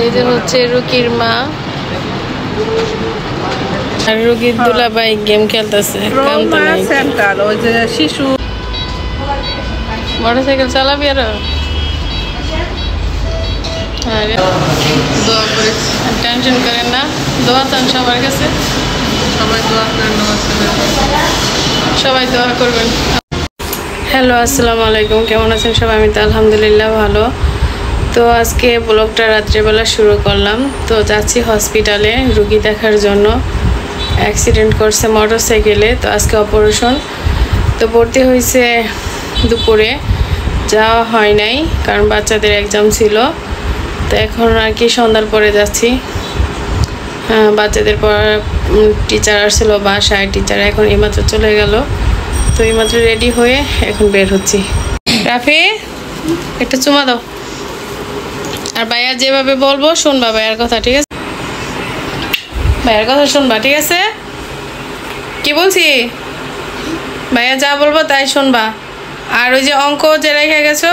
এই যে হচ্ছে রুকির মা আর রুকির দুলাভাই গেম খেলতেছে। সেন্টার ওই যে শিশু মোটরসাইকেল চালাবি আরো? দোয়া করে, টেনশন করেন না, দোয়া চান সবার কাছে, সবাই দোয়া করেন, সবাই দোয়া করবেন। হ্যালো, আসসালামু আলাইকুম, কেমন আছেন সবাই? আমি তো আলহামদুলিল্লাহ ভালো। তো আজকে ব্লগটা রাত্রেবেলা শুরু করলাম। তো যাচ্ছি হসপিটালে রুগী দেখার জন্য। অ্যাক্সিডেন্ট করছে মোটরসাইকেলে, তো আজকে অপারেশন। তো ভর্তি হয়েছে দুপুরে, যাওয়া হয় নাই কারণ বাচ্চাদের এক্সাম ছিল। তো এখন আর কি সন্ধ্যার পরে যাচ্ছি। বাচ্চাদের পর টিচার আসছিল বাসায়, টিচার এখন এইমাত্র চলে গেল। তো এইমাত্র রেডি হয়ে এখন বের হচ্ছি। রাফি, একটা চুমা দাও। আর ভাইয়া যেভাবে বলবো শুনবা ভাইয়ার কথা, ঠিক আছে? ভাইয়ার কথা শুনবা, ঠিক আছে? কি বলছি? ভাইয়া যা বলবো তাই শুনবা। আর ওই যে অঙ্ক যে রেখে গেছো,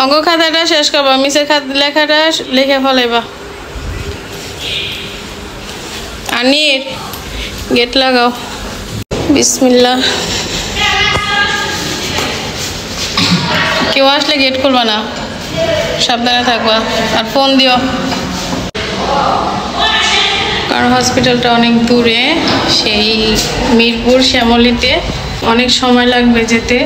অঙ্ক খাতাটা শেষ করবা, মিসের লেখাটা লিখে ফেলাইবা। আর নীর গেট লাগাও। বিসমিল্লাহ। কেউ আসলে গেট খুলবা না, সাবধানে থাকবা। আর ফোন দিও, কারণ হসপিটালটা অনেক দূরে, সেই মিরপুর শ্যামলীতে, অনেক সময় লাগবে যেতে।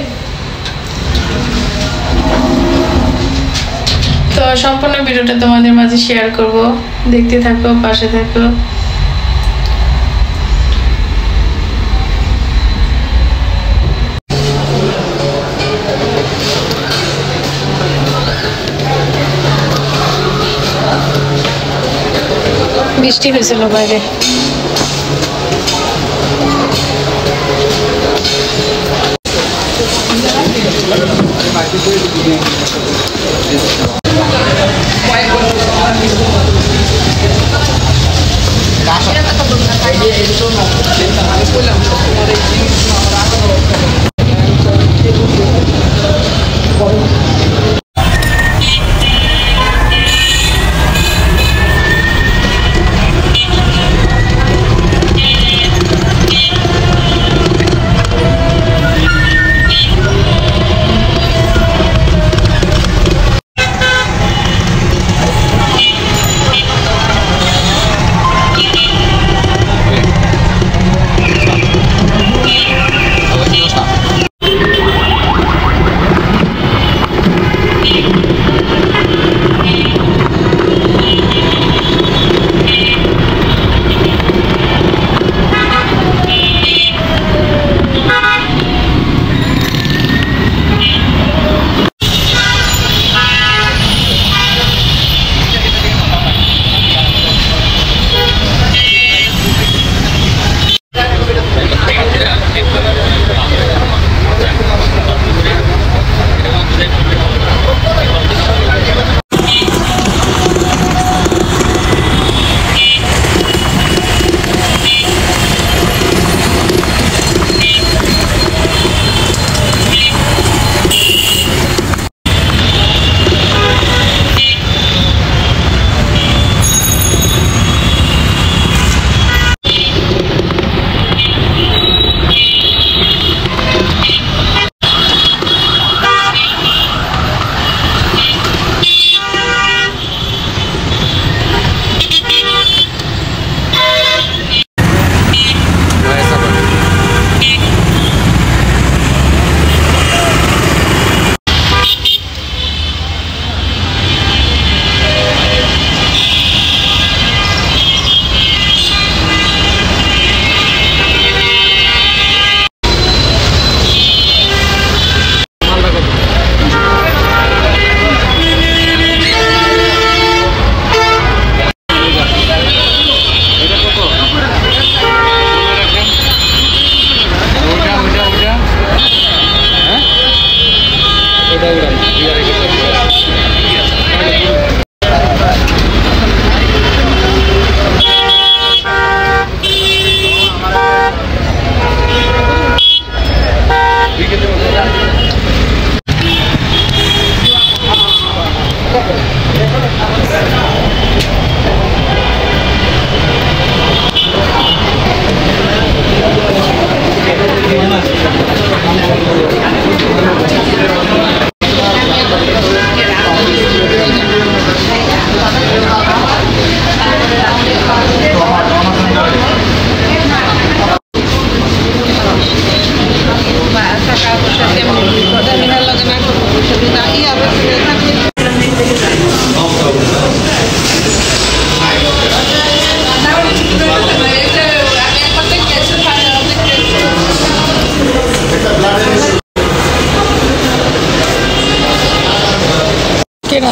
তো সম্পূর্ণ ভিডিওটা তোমাদের মাঝে শেয়ার করব, দেখতে থাকো, পাশে থাকো। বৃষ্টি হয়েছিল বাইরে।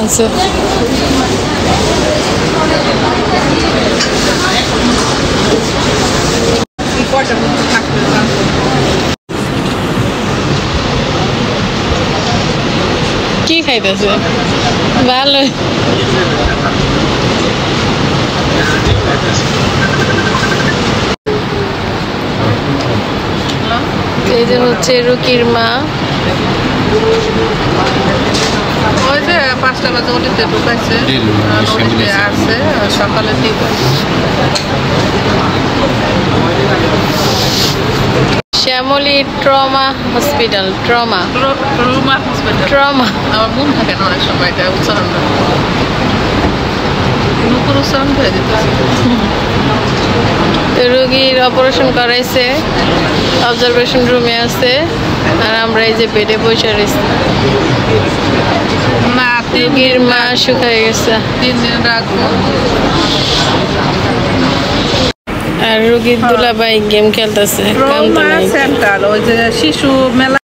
আছে। কি খাইতেছে? ভালো। এই যে হচ্ছে রুকির মা। ওই যে 5টা বাজে ওটিতে ঢুকাইছে, ওটিতে আসছে সকালে দিবে। Shyamoli trauma hospital. Trauma hospital. Trauma আমার মন থাকে না অনেক সময় এটা উচ্চারণটা, নুপুর উচ্চারণ হয়ে যেতেছে। রোগীর অপারেশন করাইছে, অবজারভেশন রুমে আছে, আর আমরা এই যে বেডে বসে রয়েছি। না, রোগীর মা শুকায় গেছে। 3 দিন রাখবো। আর রোগীর দুলাভাই গেম খেলতেছে। সেন্টার ওই যে শিশু মেলা।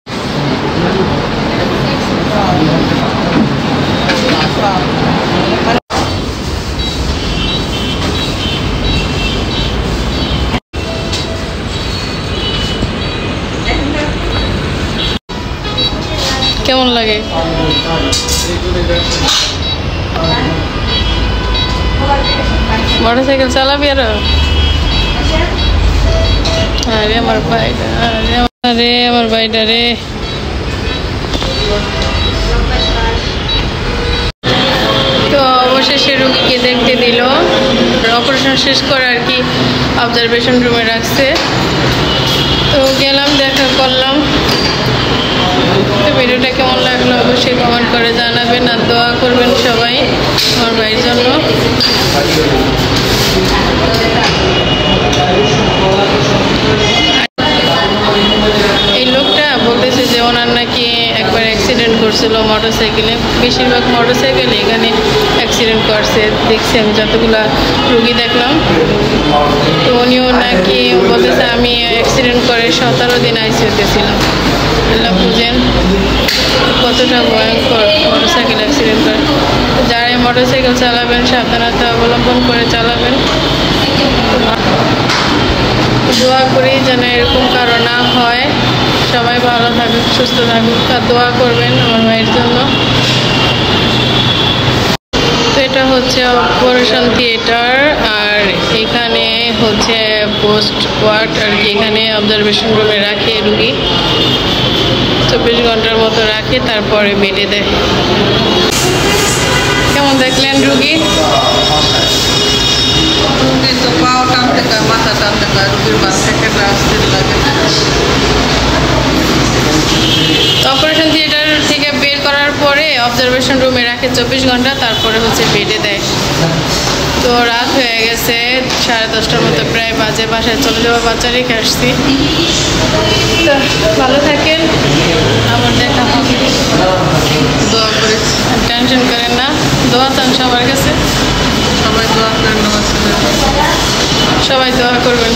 কেমন লাগে? মোটরসাইকেল চালাবি আরো? আরে আমার ভাইটা, আরে আমার ভাইটা রে। তো অবশেষে রুগীকে দেখতে দিল, অপারেশন শেষ করে আর কি অবজারভেশন রুমে রাখছে। তো গেলাম, দেখা করলাম। তো ভিডিওটা কেমন লাগলো অবশ্যই কমেন্ট করে জানাবেন, আর দোয়া করবেন সবাই আমার ভাইয়ের জন্য। এই লোকটা বলতেছে যে ওনার নাকি একবার অ্যাক্সিডেন্ট করছিল মোটরসাইকেলে, বেশিরভাগ মোটরসাইকেলে এখানে অ্যাক্সিডেন্ট করছে দেখছি আমি যতগুলা রুগী দেখলাম। তো উনিও নাকি বলতেছে আমি অ্যাক্সিডেন্ট করে 17 দিন আইসিইউতে ছিলাম। বুঝেন কতটা ভয়ঙ্কর মোটরসাইকেল অ্যাক্সিডেন্ট করে। যারা মোটরসাইকেল চালাবেন সাবধানতা অবলম্বন করে চালাবেন। দোয়া করি যেন এরকম কারো না হয়। সবাই ভালো থাকুক, সুস্থ থাকুক, আর দোয়া করবেন আমার ভাইয়ের জন্য। তো এটা হচ্ছে অপারেশন থিয়েটার, আর এখানে হচ্ছে পোস্ট ওয়ার্ড আর কি। এখানে অবজারভেশন রুমে রাখে রুগী, 24 ঘন্টার মতো রাখে, তারপরে বেডে দেয়। কেমন দেখলেন রুগী? রুগীর তো পাও টানতে হয়, মাথা টানতে হয়, রুগীর বাস থেকে আসতে লাগে। অপারেশন থিয়েটার থেকে বের করার পরে অবজারভেশন রুমে রাখে 24 ঘন্টা, তারপরে হচ্ছে বেডে দেয়। তো রাত হয়ে গেছে, 10:30টার মতো প্রায় বাজে, বাসায় চলে যাওয়া, বাচ্চা রেখে আসছি। তো ভালো থাকেন, আবার দেখা হবে। দোয়া করে টেনশন করেন না, দোয়া চান সবার কাছে, সবাই দোয়া করেন, সবাই দোয়া করবেন।